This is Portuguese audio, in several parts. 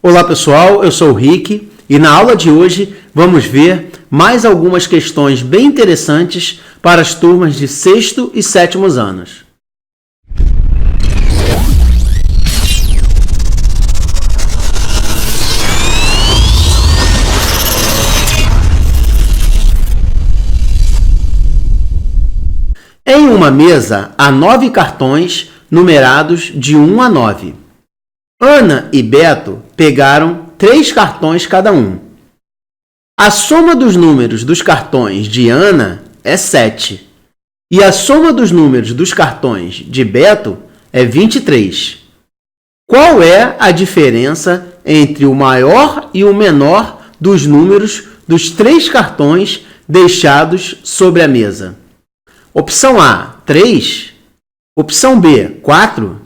Olá pessoal, eu sou o Rick e na aula de hoje vamos ver mais algumas questões bem interessantes para as turmas de 6º e 7º anos. Em uma mesa há 9 cartões numerados de 1 a 9. Ana e Beto pegaram 3 cartões cada um. A soma dos números dos cartões de Ana é 7 e a soma dos números dos cartões de Beto é 23. Qual é a diferença entre o maior e o menor dos números dos 3 cartões deixados sobre a mesa? Opção A, 3. Opção B, 4.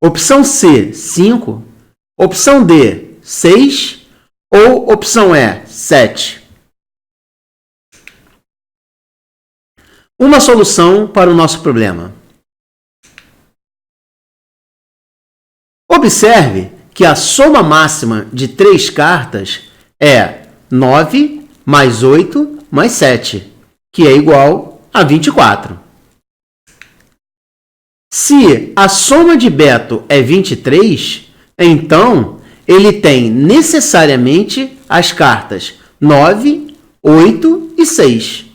Opção C, 5. Opção D, 6. Ou opção E, 7. Uma solução para o nosso problema. Observe que a soma máxima de 3 cartas é 9 mais 8 mais 7, que é igual a 24. Se a soma de Beto é 23, então ele tem necessariamente as cartas 9, 8 e 6.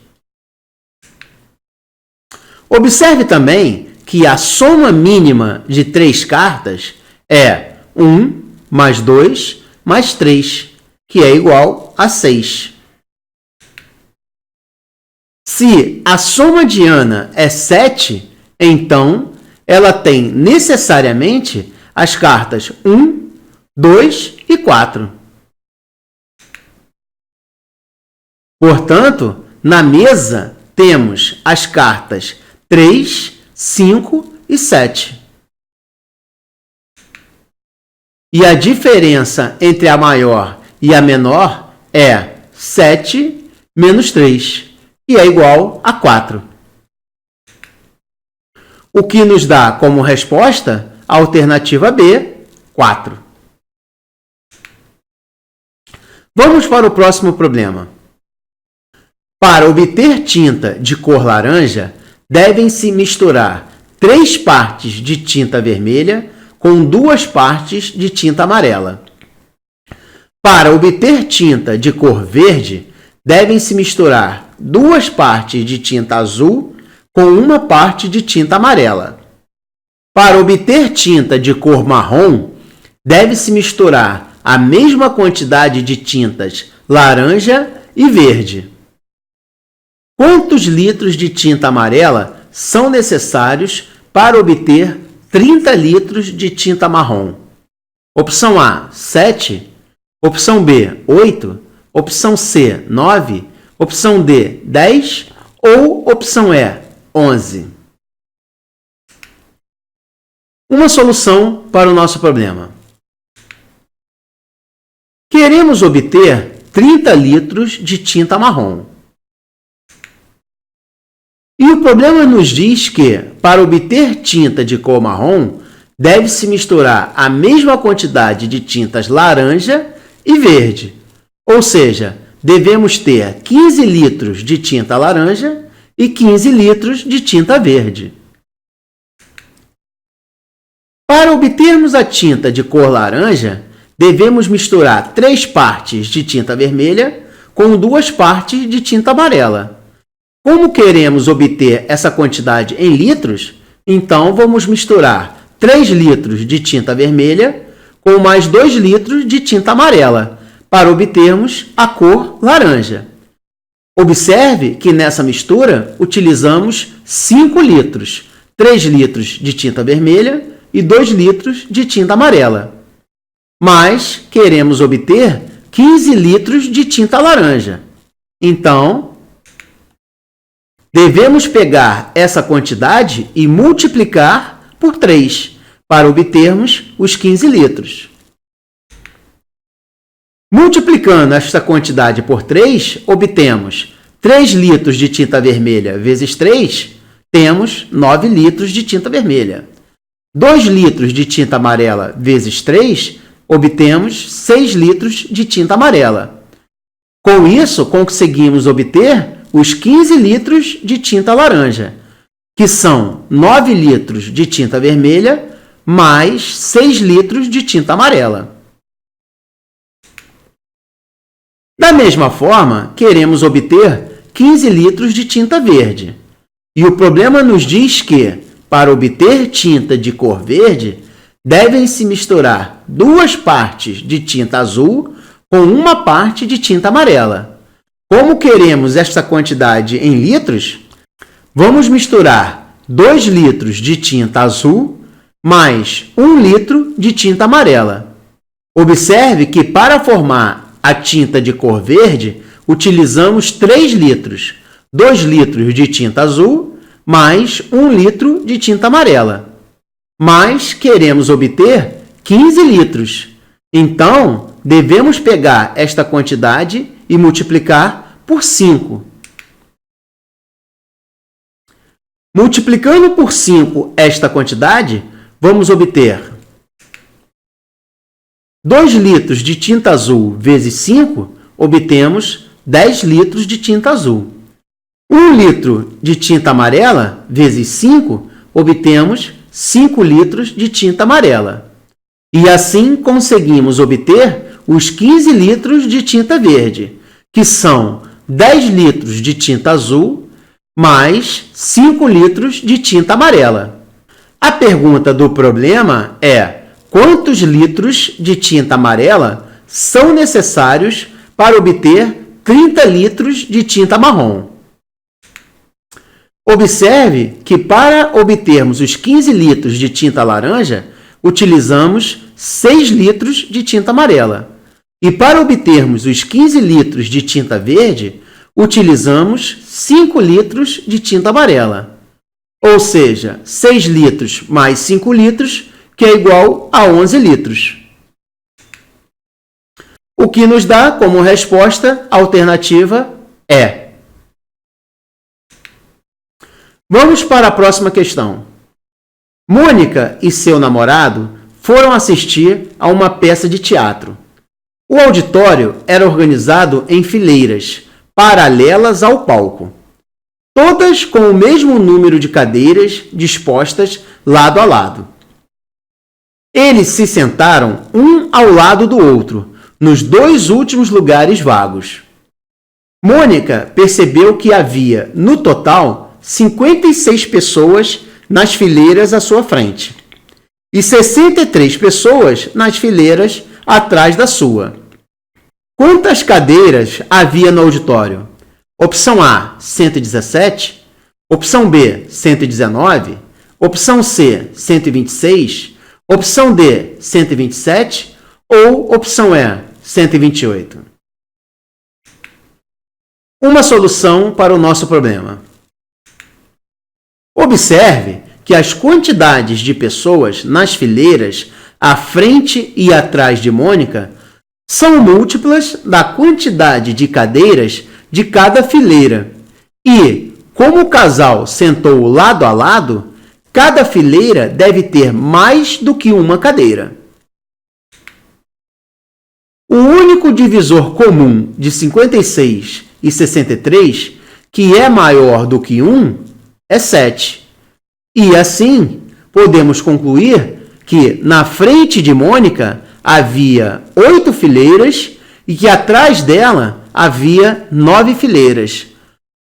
Observe também que a soma mínima de 3 cartas é 1 mais 2 mais 3, que é igual a 6. Se a soma de Ana é 7, então ela tem necessariamente as cartas 1, 2 e 4. Portanto, na mesa temos as cartas 3, 5 e 7. E a diferença entre a maior e a menor é 7 menos 3, e é igual a 4. O que nos dá como resposta a alternativa B, 4. Vamos para o próximo problema. Para obter tinta de cor laranja, devem-se misturar 3 partes de tinta vermelha com 2 partes de tinta amarela. Para obter tinta de cor verde, devem-se misturar 2 partes de tinta azul com 1 parte de tinta amarela. Para obter tinta de cor marrom, deve-se misturar a mesma quantidade de tintas laranja e verde. Quantos litros de tinta amarela são necessários para obter 30 litros de tinta marrom? Opção A, 7. Opção B, 8. Opção C, 9. Opção D, 10. Ou opção E, 11. Uma solução para o nosso problema. Queremos obter 30 litros de tinta marrom. E o problema nos diz que, para obter tinta de cor marrom, deve-se misturar a mesma quantidade de tintas laranja e verde. Ou seja, devemos ter 15 litros de tinta laranja e 15 litros de tinta verde. Para obtermos a tinta de cor laranja, devemos misturar 3 partes de tinta vermelha com 2 partes de tinta amarela. Como queremos obter essa quantidade em litros, então vamos misturar 3 litros de tinta vermelha com mais 2 litros de tinta amarela, para obtermos a cor laranja. Observe que nessa mistura utilizamos 5 litros, 3 litros de tinta vermelha e 2 litros de tinta amarela. Mas queremos obter 15 litros de tinta laranja. Então, devemos pegar essa quantidade e multiplicar por 3 para obtermos os 15 litros. Multiplicando esta quantidade por 3, obtemos 3 litros de tinta vermelha vezes 3, temos 9 litros de tinta vermelha. 2 litros de tinta amarela vezes 3, obtemos 6 litros de tinta amarela. Com isso, conseguimos obter os 15 litros de tinta laranja, que são 9 litros de tinta vermelha mais 6 litros de tinta amarela. Da mesma forma, queremos obter 15 litros de tinta verde. E o problema nos diz que, para obter tinta de cor verde, devem-se misturar 2 partes de tinta azul com 1 parte de tinta amarela. Como queremos esta quantidade em litros, vamos misturar 2 litros de tinta azul mais 1 litro de tinta amarela. Observe que para formar a tinta de cor verde, utilizamos 3 litros, 2 litros de tinta azul mais 1 litro de tinta amarela. Mas queremos obter 15 litros. Então, devemos pegar esta quantidade e multiplicar por 5. Multiplicando por 5 esta quantidade, vamos obter 2 litros de tinta azul vezes 5, obtemos 10 litros de tinta azul. 1 litro de tinta amarela vezes 5, obtemos 5 litros de tinta amarela. E assim conseguimos obter os 15 litros de tinta verde, que são 10 litros de tinta azul mais 5 litros de tinta amarela. A pergunta do problema é: quantos litros de tinta amarela são necessários para obter 30 litros de tinta marrom? Observe que para obtermos os 15 litros de tinta laranja, utilizamos 6 litros de tinta amarela. E para obtermos os 15 litros de tinta verde, utilizamos 5 litros de tinta amarela. Ou seja, 6 litros mais 5 litros, que é igual a 11 litros. O que nos dá como resposta a alternativa é. Vamos para a próxima questão. Mônica e seu namorado foram assistir a uma peça de teatro. O auditório era organizado em fileiras, paralelas ao palco, todas com o mesmo número de cadeiras dispostas lado a lado. Eles se sentaram um ao lado do outro, nos 2 últimos lugares vagos. Mônica percebeu que havia, no total, 56 pessoas nas fileiras à sua frente e 63 pessoas nas fileiras atrás da sua. Quantas cadeiras havia no auditório? Opção A, 117. Opção B, 119. Opção C, 126. Opção D, 127. Ou opção E, 128. Uma solução para o nosso problema. Observe que as quantidades de pessoas nas fileiras à frente e atrás de Mônica são múltiplas da quantidade de cadeiras de cada fileira. E, como o casal sentou lado a lado, cada fileira deve ter mais do que uma cadeira. O único divisor comum de 56 e 63, que é maior do que 1, é 7. E assim, podemos concluir que na frente de Mônica havia 8 fileiras e que atrás dela havia 9 fileiras,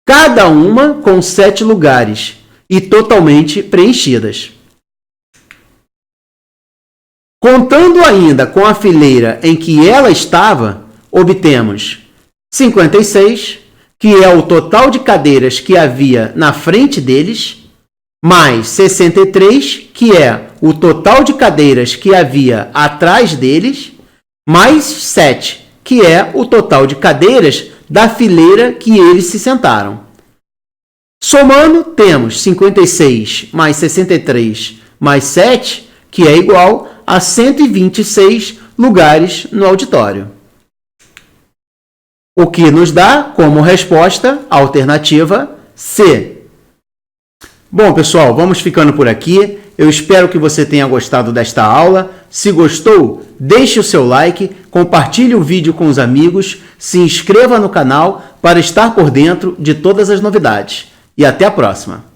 cada uma com 7 lugares e totalmente preenchidas. Contando ainda com a fileira em que ela estava, obtemos 56, que é o total de cadeiras que havia na frente deles, mais 63, que é o total de cadeiras que havia atrás deles, mais 7, que é o total de cadeiras da fileira que eles se sentaram. Somando, temos 56 mais 63 mais 7, que é igual a 126 lugares no auditório. O que nos dá como resposta a alternativa C. Bom, pessoal, vamos ficando por aqui. Eu espero que você tenha gostado desta aula. Se gostou, deixe o seu like, compartilhe o vídeo com os amigos, se inscreva no canal para estar por dentro de todas as novidades. E até a próxima!